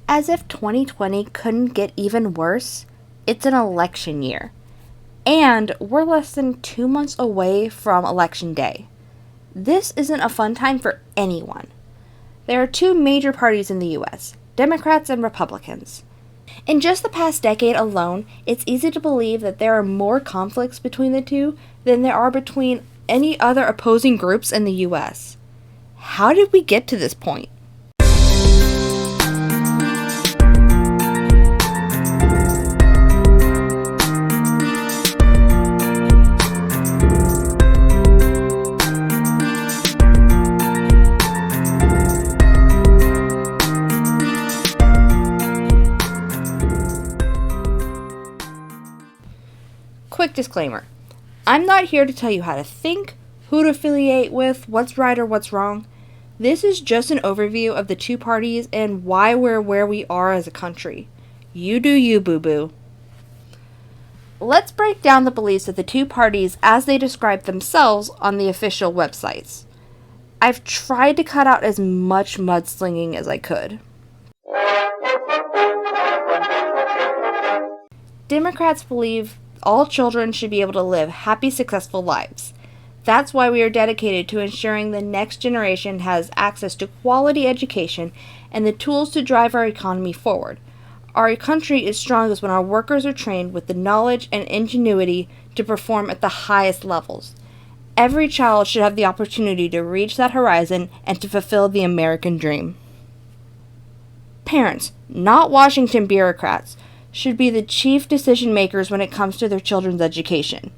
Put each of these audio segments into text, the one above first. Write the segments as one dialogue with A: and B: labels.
A: As if 2020 couldn't get even worse, it's an election year. And we're less than 2 months away from Election Day. This isn't a fun time for anyone. There are two major parties in the US, Democrats and Republicans. In just the past decade alone, it's easy to believe that there are more conflicts between the two than there are between any other opposing groups in the US. How did we get to this point? Quick disclaimer. I'm not here to tell you how to think, who to affiliate with, what's right or what's wrong. This is just an overview of the two parties and why we're where we are as a country. You do you, boo-boo. Let's break down the beliefs of the two parties as they describe themselves on the official websites. I've tried to cut out as much mudslinging as I could. Democrats believe all children should be able to live happy, successful lives. That's why we are dedicated to ensuring the next generation has access to quality education and the tools to drive our economy forward. Our country is strongest when our workers are trained with the knowledge and ingenuity to perform at the highest levels. Every child should have the opportunity to reach that horizon and to fulfill the American dream. Parents, not Washington bureaucrats, should be the chief decision makers when it comes to their children's education.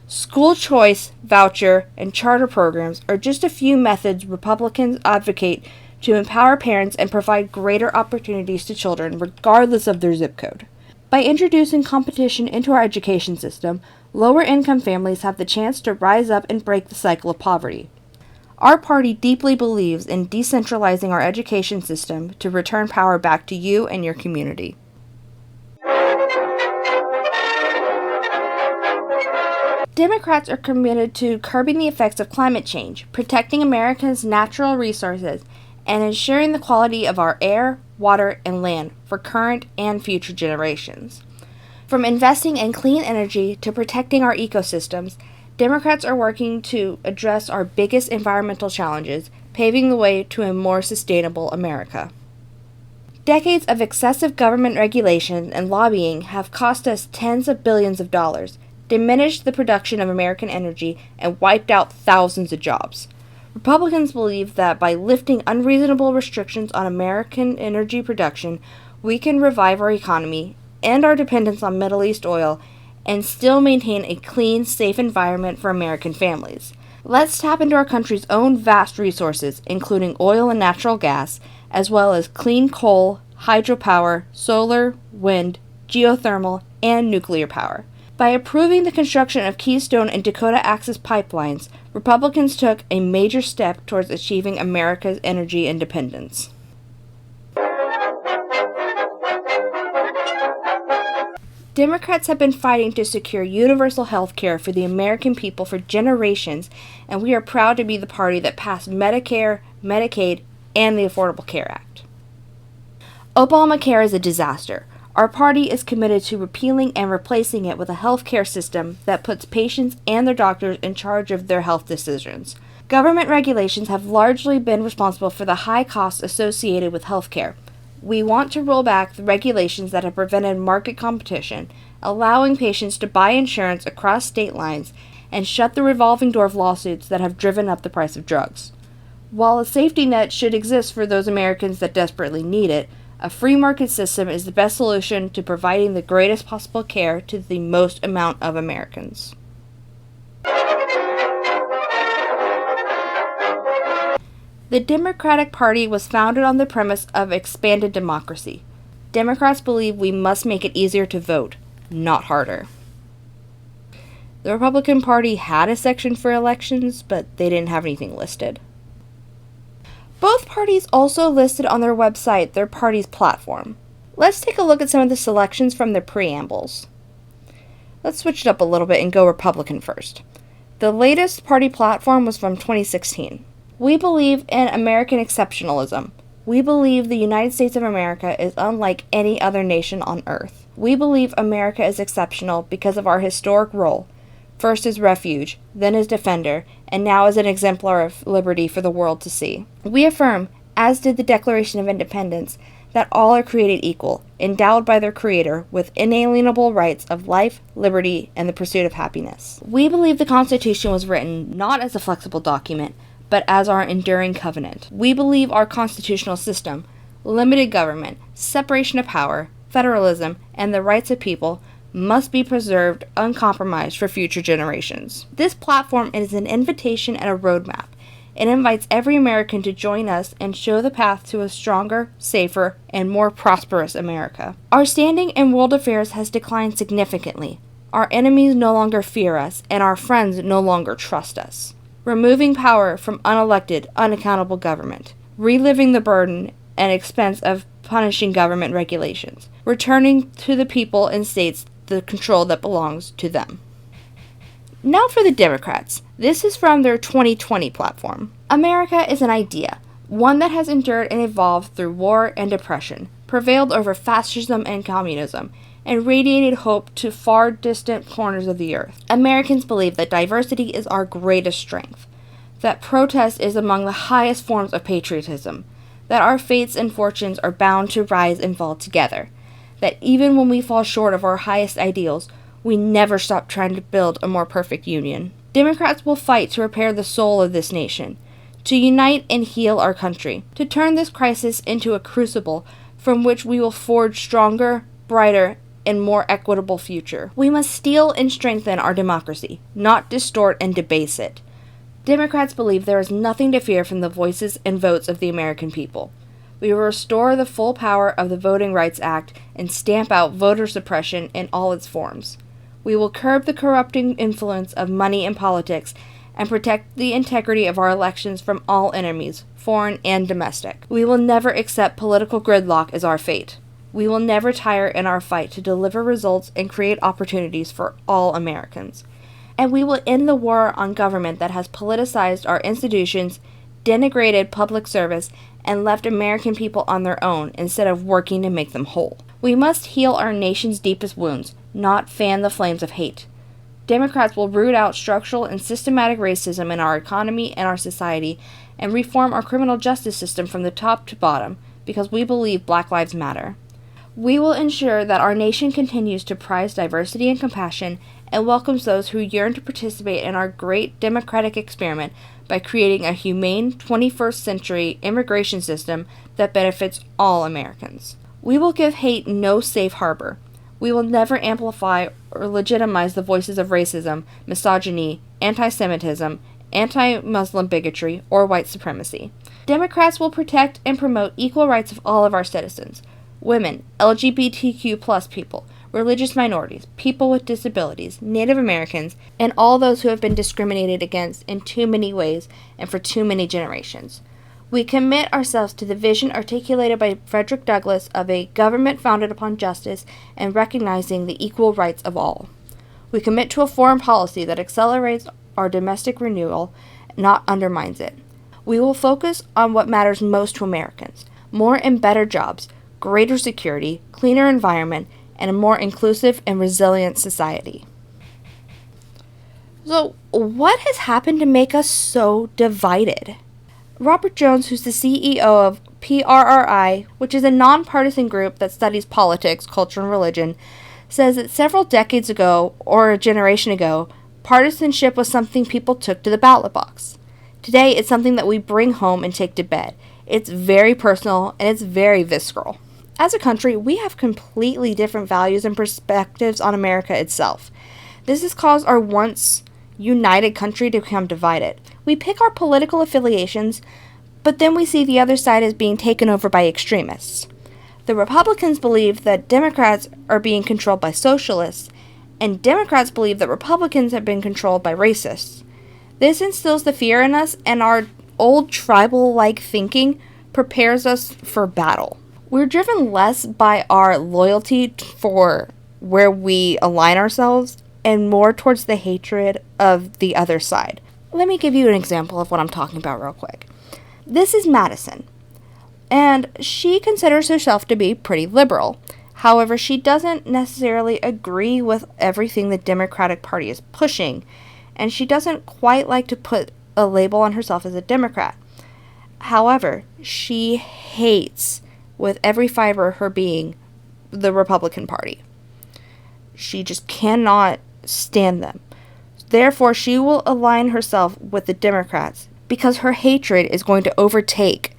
A: School choice, voucher, and charter programs are just a few methods Republicans advocate to empower parents and provide greater opportunities to children regardless of their zip code. By introducing competition into our education system, lower-income families have the chance to rise up and break the cycle of poverty. Our party deeply believes in decentralizing our education system to return power back to you and your community. Democrats are committed to curbing the effects of climate change, protecting America's natural resources, and ensuring the quality of our air, water, and land for current and future generations. From investing in clean energy to protecting our ecosystems, Democrats are working to address our biggest environmental challenges, paving the way to a more sustainable America. Decades of excessive government regulation and lobbying have cost us tens of billions of dollars, diminished the production of American energy, and wiped out thousands of jobs. Republicans believe that by lifting unreasonable restrictions on American energy production, we can revive our economy and our dependence on Middle East oil and still maintain a clean, safe environment for American families. Let's tap into our country's own vast resources, including oil and natural gas, as well as clean coal, hydropower, solar, wind, geothermal, and nuclear power. By approving the construction of Keystone and Dakota Access pipelines, Republicans took a major step towards achieving America's energy independence. Democrats have been fighting to secure universal health care for the American people for generations, and we are proud to be the party that passed Medicare, Medicaid, and the Affordable Care Act. Obamacare is a disaster. Our party is committed to repealing and replacing it with a health care system that puts patients and their doctors in charge of their health decisions. Government regulations have largely been responsible for the high costs associated with health care. We want to roll back the regulations that have prevented market competition, allowing patients to buy insurance across state lines, and shut the revolving door of lawsuits that have driven up the price of drugs. While a safety net should exist for those Americans that desperately need it, a free market system is the best solution to providing the greatest possible care to the most amount of Americans. The Democratic Party was founded on the premise of expanded democracy. Democrats believe we must make it easier to vote, not harder. The Republican Party had a section for elections, but they didn't have anything listed. Both parties also listed on their website their party's platform. Let's take a look at some of the selections from their preambles. Let's switch it up a little bit and go Republican first. The latest party platform was from 2016. We believe in American exceptionalism. We believe the United States of America is unlike any other nation on earth. We believe America is exceptional because of our historic role, first as refuge, then as defender, and now as an exemplar of liberty for the world to see. We affirm, as did the Declaration of Independence, that all are created equal, endowed by their Creator with inalienable rights of life, liberty, and the pursuit of happiness. We believe the Constitution was written not as a flexible document, but as our enduring covenant. We believe our constitutional system, limited government, separation of power, federalism, and the rights of people must be preserved uncompromised for future generations. This platform is an invitation and a roadmap. It invites every American to join us and show the path to a stronger, safer, and more prosperous America. Our standing in world affairs has declined significantly. Our enemies no longer fear us, and our friends no longer trust us. Removing power from unelected, unaccountable government. Reliving the burden and expense of punishing government regulations. Returning to the people and states the control that belongs to them. Now for the Democrats. This is from their 2020 platform. America is an idea, one that has endured and evolved through war and depression, prevailed over fascism and communism, and radiated hope to far distant corners of the earth. Americans believe that diversity is our greatest strength, that protest is among the highest forms of patriotism, that our fates and fortunes are bound to rise and fall together, that even when we fall short of our highest ideals, we never stop trying to build a more perfect union. Democrats will fight to repair the soul of this nation, to unite and heal our country, to turn this crisis into a crucible from which we will forge stronger, brighter, and more equitable future. We must steel and strengthen our democracy, not distort and debase it. Democrats believe there is nothing to fear from the voices and votes of the American people. We will restore the full power of the Voting Rights Act and stamp out voter suppression in all its forms. We will curb the corrupting influence of money in politics and protect the integrity of our elections from all enemies, foreign and domestic. We will never accept political gridlock as our fate. We will never tire in our fight to deliver results and create opportunities for all Americans. And we will end the war on government that has politicized our institutions, denigrated public service, and left American people on their own instead of working to make them whole. We must heal our nation's deepest wounds, not fan the flames of hate. Democrats will root out structural and systematic racism in our economy and our society and reform our criminal justice system from the top to bottom because we believe Black Lives Matter. We will ensure that our nation continues to prize diversity and compassion and welcomes those who yearn to participate in our great democratic experiment by creating a humane 21st century immigration system that benefits all Americans. We will give hate no safe harbor. We will never amplify or legitimize the voices of racism, misogyny, anti-Semitism, anti-Muslim bigotry, or white supremacy. Democrats will protect and promote equal rights of all of our citizens. Women, LGBTQ+ people, religious minorities, people with disabilities, Native Americans, and all those who have been discriminated against in too many ways and for too many generations. We commit ourselves to the vision articulated by Frederick Douglass of a government founded upon justice and recognizing the equal rights of all. We commit to a foreign policy that accelerates our domestic renewal, not undermines it. We will focus on what matters most to Americans: more and better jobs, greater security, cleaner environment, and a more inclusive and resilient society. So, what has happened to make us so divided? Robert Jones, who's the CEO of PRRI, which is a nonpartisan group that studies politics, culture, and religion, says that several decades ago, or a generation ago, partisanship was something people took to the ballot box. Today, it's something that we bring home and take to bed. It's very personal, and it's very visceral. As a country, we have completely different values and perspectives on America itself. This has caused our once united country to become divided. We pick our political affiliations, but then we see the other side as being taken over by extremists. The Republicans believe that Democrats are being controlled by socialists, and Democrats believe that Republicans have been controlled by racists. This instills the fear in us, and our old tribal-like thinking prepares us for battle. We're driven less by our loyalty for where we align ourselves and more towards the hatred of the other side. Let me give you an example of what I'm talking about real quick. This is Madison. And she considers herself to be pretty liberal. However, she doesn't necessarily agree with everything the Democratic Party is pushing, and she doesn't quite like to put a label on herself as a Democrat. However, she hates, with every fiber of her being, the Republican Party. She just cannot stand them. Therefore, she will align herself with the Democrats because her hatred is going to overtake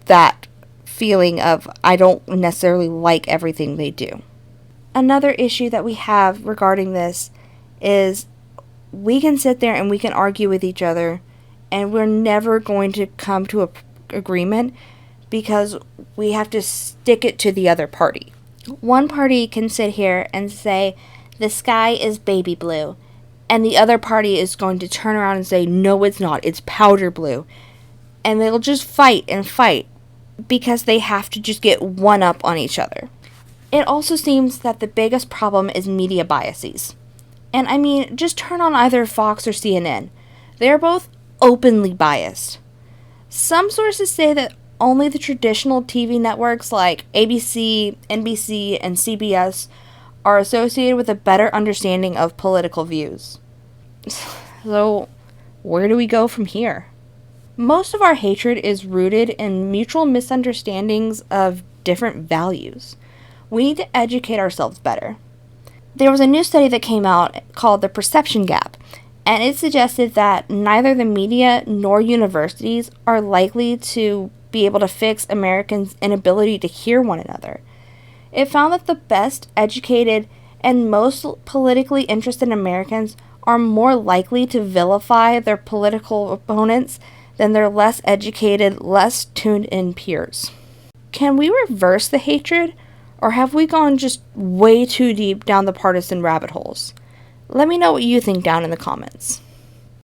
A: that feeling of, I don't necessarily like everything they do. Another issue that we have regarding this is we can sit there and we can argue with each other, and we're never going to come to an agreement because we have to stick it to the other party. One party can sit here and say, the sky is baby blue, and the other party is going to turn around and say, no, it's not, it's powder blue. And they'll just fight and fight because they have to just get one up on each other. It also seems that the biggest problem is media biases. And I mean, just turn on either Fox or CNN. They're both openly biased. Some sources say that only the traditional TV networks like ABC, NBC, and CBS are associated with a better understanding of political views. So, where do we go from here? Most of our hatred is rooted in mutual misunderstandings of different values. We need to educate ourselves better. There was a new study that came out called The Perception Gap, and it suggested that neither the media nor universities are likely to be able to fix Americans' inability to hear one another. It found that the best educated and most politically interested Americans are more likely to vilify their political opponents than their less educated, less tuned-in peers. Can we reverse the hatred, or have we gone just way too deep down the partisan rabbit holes? Let me know what you think down in the comments.